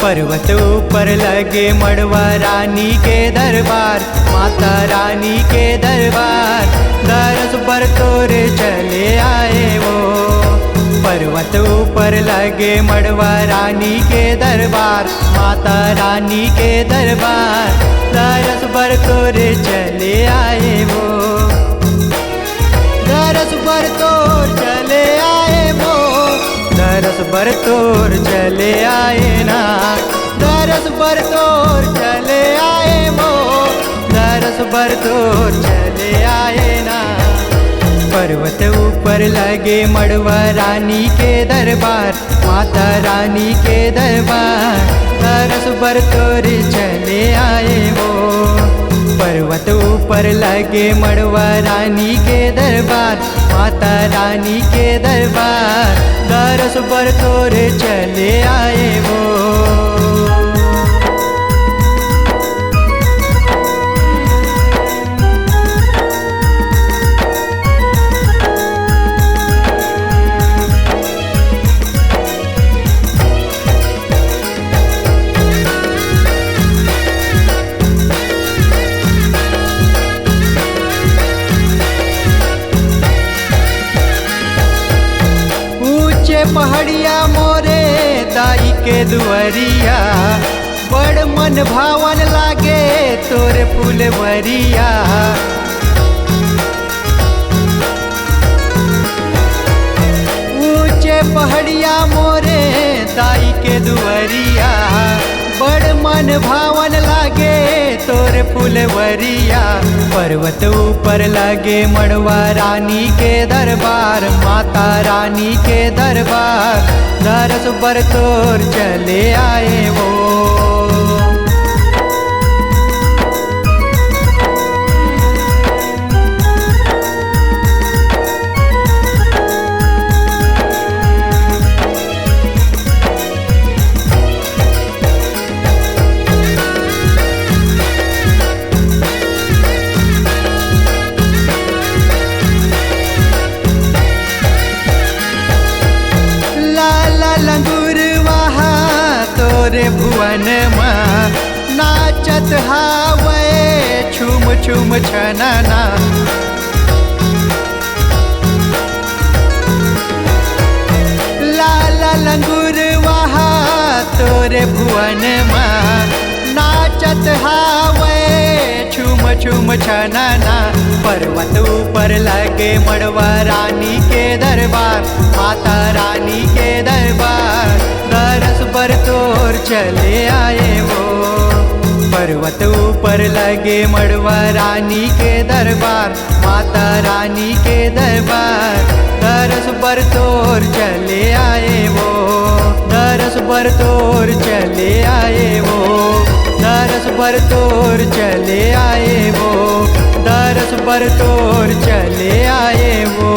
पर्वत ऊपर लगे मड़वा रानी के दरबार, माता रानी के दरबार, दरस पर तोरे चले आए वो। पर्वत ऊपर लगे मड़वा रानी के दरबार, माता रानी के दरबार, दरस पर तोरे चले आए वो। दरस पर तोर चले आए वो, दरस पर तोर चले आए ना, दरस पर तोर चले आए वो, दरस पर तोर चले आए ना। पर्वत ऊपर लगे मड़वा रानी के दरबार, माता रानी के दरबार, दरस पर तोर चले आए वो। पर्वत ऊपर लगे मड़वा रानी के दरबार, माता रानी के दरबार, दरस पर तोर चले आए वो। पहाड़िया मोरे दाई के दुआरिया, बड़ मन भावन लागे तोरे फुलवरिया। ऊंचे पहाड़िया मोरे दाई के दुआरिया, बड़ मन भावन लागे तोरे फुलवरिया। पर्वत ऊपर लगे मड़वा रानी के दरबार, माता रानी के दरबार, दरस पर तोर चले आए वो। लंगूर वहा तोरे भुवन माँ, नाचत हावे छुम छुम छनना। लाला लंगूर वहा तोरे भुवन माँ, नाचत हावे छुम छुम छनना। पर्वत ऊपर लगे मड़वा रानी के दरबार, माता रानी के दरबार, दरस पर तोर चले आए वो। पर्वत ऊपर लगे मड़वा रानी के दरबार, माता रानी के दरबार, दरस पर तोर चले आए वो। दरस पर तोर चले आए वो, दरस पर तोर चले आए वो, दरस पर तोर चले आए वो।